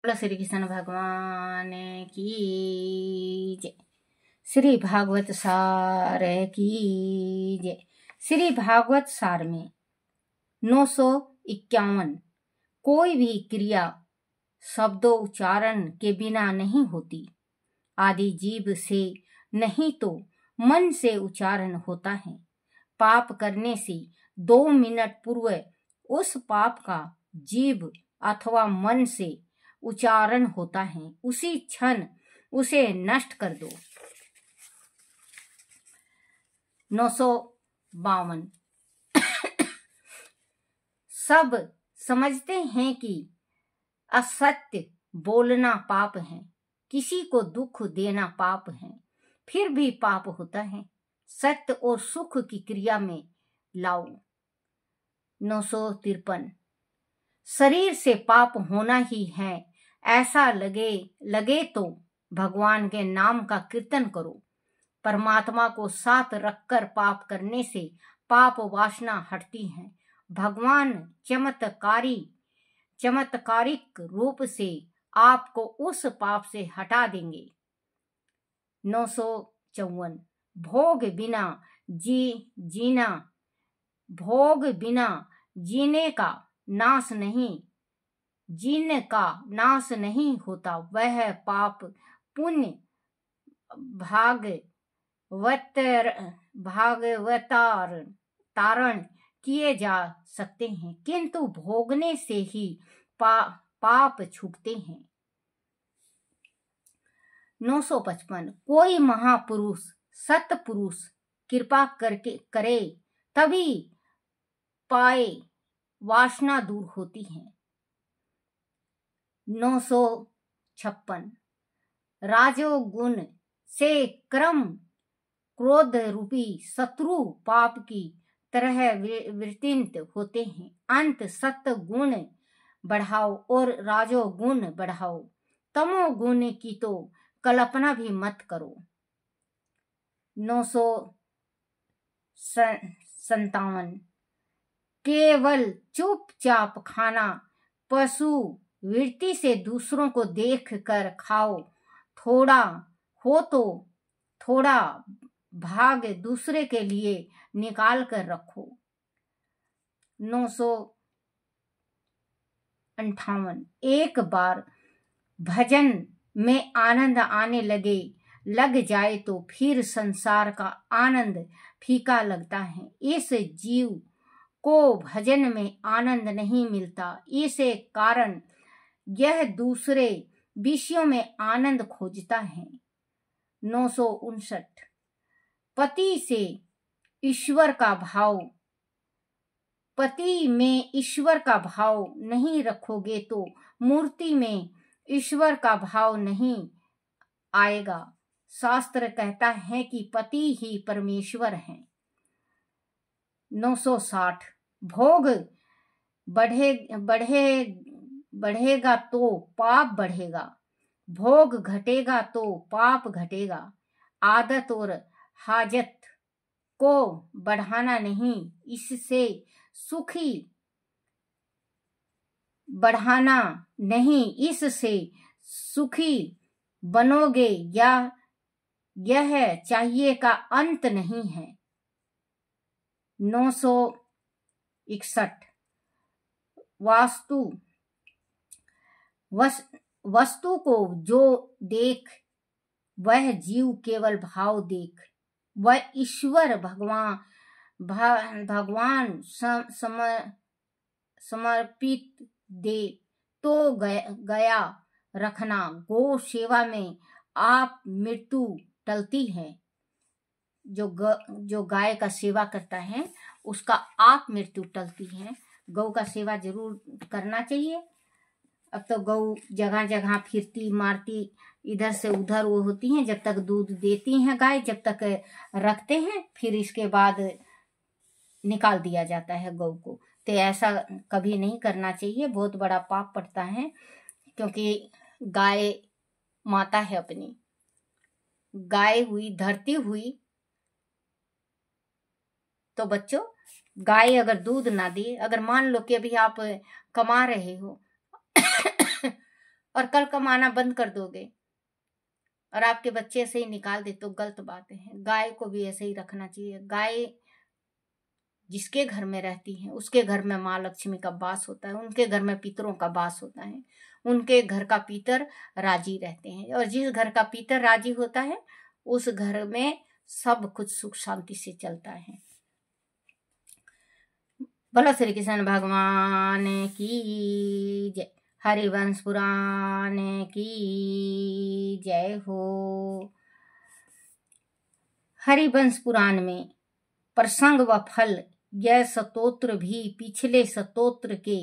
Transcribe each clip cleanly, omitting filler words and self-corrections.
बोलो श्री कृष्ण भगवान की जय। श्री भागवत सार की जय। श्री भागवत सार में 951 कोई भी क्रिया शब्दों उच्चारण के बिना नहीं होती। आदि जीव से नहीं तो मन से उच्चारण होता है। पाप करने से 2 मिनट पूर्व उस पाप का जीव अथवा मन से उच्चारण होता है, उसी क्षण उसे नष्ट कर दो। 952 सब समझते हैं कि असत्य बोलना पाप है, किसी को दुख देना पाप है, फिर भी पाप होता है। सत्य और सुख की क्रिया में लाओ। 953 शरीर से पाप होना ही है, ऐसा लगे तो भगवान के नाम का कीर्तन करो। परमात्मा को साथ रखकर पाप करने से पाप वासना हटती है। भगवान चमत्कारिक रूप से आपको उस पाप से हटा देंगे। 954 भोग बिना जीने का नाश नहीं होता। वह पाप पुण्य तारण किए जा सकते हैं, किंतु भोगने से ही पाप छूटते हैं। 955 कोई महापुरुष सत्पुरुष कृपा करे तभी पाए वासना दूर होती है। 956 राजोगुण से क्रोध रूपी शत्रु पाप की तरह विरतित होते हैं। अंत सत्य गुण बढ़ाओ और राजोगुण बढ़ाओ, तमोगुण की तो कल्पना भी मत करो। 957 केवल चुपचाप खाना, पशु वृत्ति से दूसरों को देख कर खाओ। थोड़ा हो तो थोड़ा भाग दूसरे के लिए निकाल कर रखो। 958 एक बार भजन में आनंद आने लग जाए तो फिर संसार का आनंद फीका लगता है। इस जीव को भजन में आनंद नहीं मिलता, इस कारण यह दूसरे विषयों में आनंद खोजता है। 959 पति में ईश्वर का भाव नहीं रखोगे तो मूर्ति में ईश्वर का भाव नहीं आएगा। शास्त्र कहता है कि पति ही परमेश्वर है। 960 भोग बढ़ेगा तो पाप बढ़ेगा, भोग घटेगा तो पाप घटेगा। आदत और हाजत को बढ़ाना नहीं, इससे सुखी बढ़ाना नहीं, इससे सुखी बनोगे या यह चाहिए का अंत नहीं है। 961 वस्तु को जो देख वह जीव केवल भाव देख, वह ईश्वर भगवान समर्पित दे तो गया रखना। गो सेवा में आप मृत्यु टलती है। जो गाय का सेवा करता है उसका आप मृत्यु टलती है। गौ का सेवा जरूर करना चाहिए। अब तो गौ जगह जगह फिरती मारती इधर से उधर वो होती हैं, जब तक दूध देती हैं गाय, जब तक रखते हैं, फिर इसके बाद निकाल दिया जाता है गौ को। तो ऐसा कभी नहीं करना चाहिए, बहुत बड़ा पाप पड़ता है, क्योंकि गाय माता है अपनी। गाय हुई धरती हुई तो बच्चों, गाय अगर दूध ना दे, अगर मान लो कि अभी आप कमा रहे हो और कल कमाना बंद कर दोगे और आपके बच्चे ऐसे ही निकाल दे तो गलत बातें हैं। गाय को भी ऐसे ही रखना चाहिए। गाय जिसके घर में रहती है उसके घर में माँ लक्ष्मी का वास होता है, उनके घर में पितरों का वास होता है, उनके घर का पितर राजी रहते हैं। और जिस घर का पितर राजी होता है उस घर में सब कुछ सुख शांति से चलता है। बोलो श्री कृष्ण भगवान की जय। हरिवंश पुराण की जय हो। हरिवंश पुराण में प्रसंग व फल यह स्तोत्र भी पिछले स्तोत्र के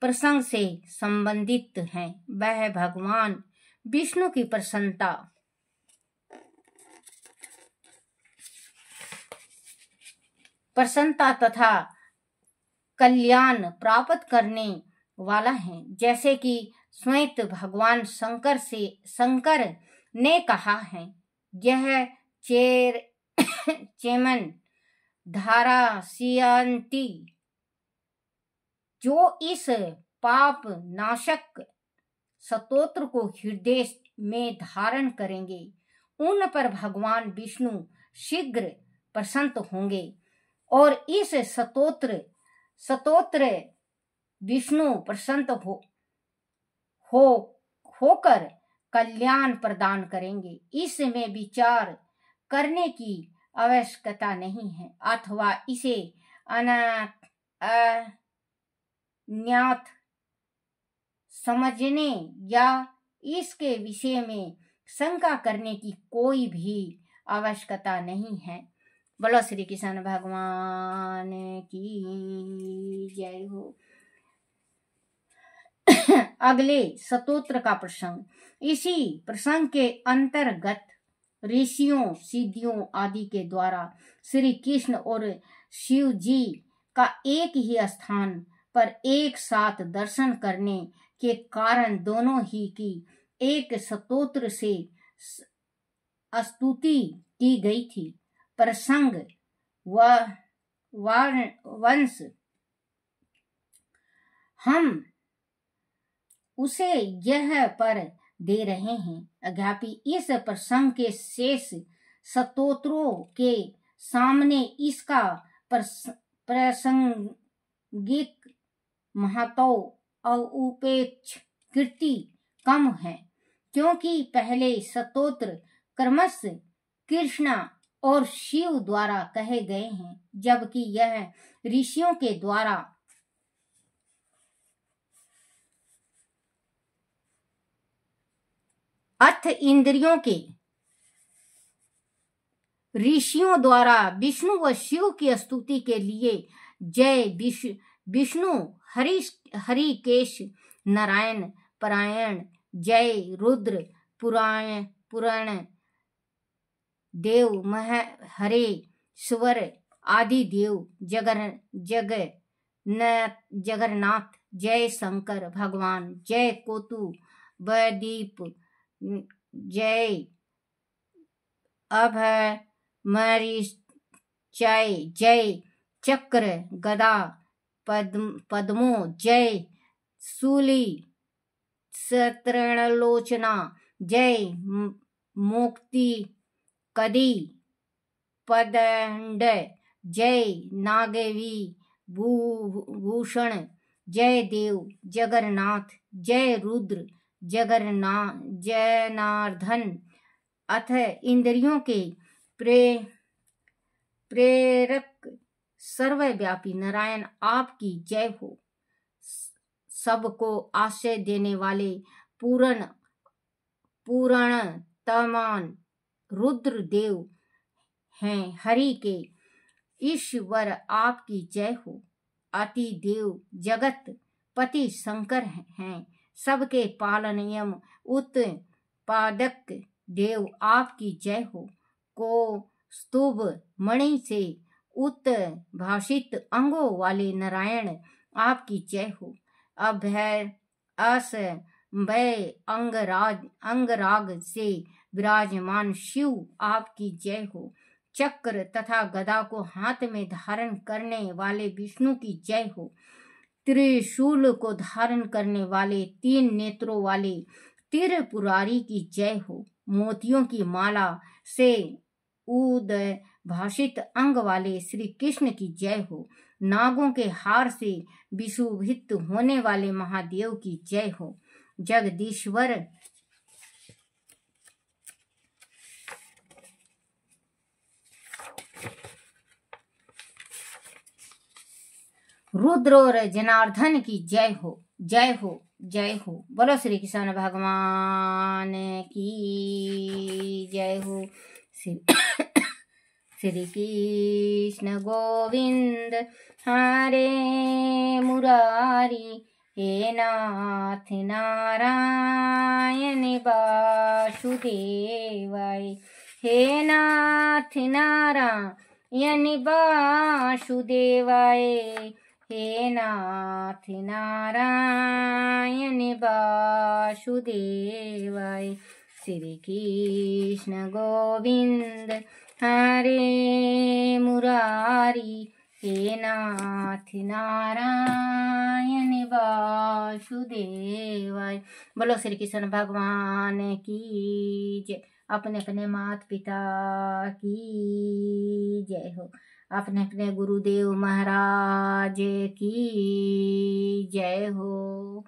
प्रसंग से संबंधित हैं। वह भगवान विष्णु की प्रसन्नता तथा कल्याण प्राप्त करने वाला है। जैसे कि स्वयं भगवान शंकर ने कहा है, यह चेमन धारा सियांती जो इस पाप नाशक स्तोत्र को हृदय में धारण करेंगे उन पर भगवान विष्णु शीघ्र प्रसन्न होंगे और इस स्तोत्र विष्णु प्रसन्न होकर कल्याण प्रदान करेंगे। इसमें विचार करने की आवश्यकता नहीं है अथवा इसे अज्ञात समझने या इसके विषय में शंका करने की कोई भी आवश्यकता नहीं है। बोलो श्री कृष्ण भगवान की जय हो। अगले स्तोत्र का प्रसंग। इसी प्रसंग के अंतर्गत ऋषियों सिद्धियों आदि के द्वारा श्री कृष्ण और शिव जी का एक ही स्थान पर एक साथ दर्शन करने के कारण दोनों ही की एक स्तोत्र से स्तुति की गई थी। प्रसंग वंश हम उसे यह पर दे रहे हैं। अज्ञापी इस प्रसंग के शेष स्तोत्रों के सामने इसका प्रासंगिक महत्व और उपेक्षिकृति कम है, क्योंकि पहले स्तोत्र क्रमशः कृष्ण और शिव द्वारा कहे गए हैं, जबकि यह ऋषियों के द्वारा अर्थ इंद्रियों के ऋषियों द्वारा विष्णु व शिव की स्तुति के लिए जय विष्णु हरिकेश नारायण परायण जय रुद्र पुराण देव हरे स्वर आदि देव जगन्नाथ जय शंकर भगवान जय कोतु वदीप जय अभय मरीचाय जय चक्र गदा पद्मो जय शूली शत्रणलोचना जय मोक्ति कदी पदंड जय नागवी भूषण जय देव जगन्नाथ जय रुद्र जनार्दन अथ इंद्रियों के प्रेरक सर्वव्यापी नारायण आपकी जय हो। सबको आश्रय देने वाले पूर्ण रुद्र देव हैं। हरि के ईश्वर आपकी जय हो। अति देव जगत पति शंकर हैं। सबके पालनियम उत्पादक देव आपकी जय हो। को स्तुभ मणि से उत्भाषित अंगों वाले नारायण आपकी जय हो। अभय असभय अंगराग से विराजमान शिव आपकी जय हो। चक्र तथा गदा को हाथ में धारण करने वाले विष्णु की जय हो। त्रिशूल को धारण करने वाले 3 नेत्रों वाले त्रिपुरारी की जय हो। मोतियों की माला से उदय भाषित अंग वाले श्री कृष्ण की जय हो। नागों के हार से विशोभित होने वाले महादेव की जय हो। जगदीश्वर रुद्र और जनार्दन की जय हो, जय हो, जय हो। बोलो श्री कृष्ण भगवान की जय हो। श्री कृष्ण गोविंद हरे मुरारी, हे नाथ नारायण वासुदेवाय, हे नाथ नारायण वासुदेवाय, हे नाथ नारायण वासुदेवाय। श्री कृष्ण गोविंद हरे मुरारी, हे नाथ नारायण वासुदेवाय। बोलो श्री कृष्ण भगवान की जय। अपने अपने माता पिता की जय हो। अपने अपने गुरुदेव महाराज की जय हो।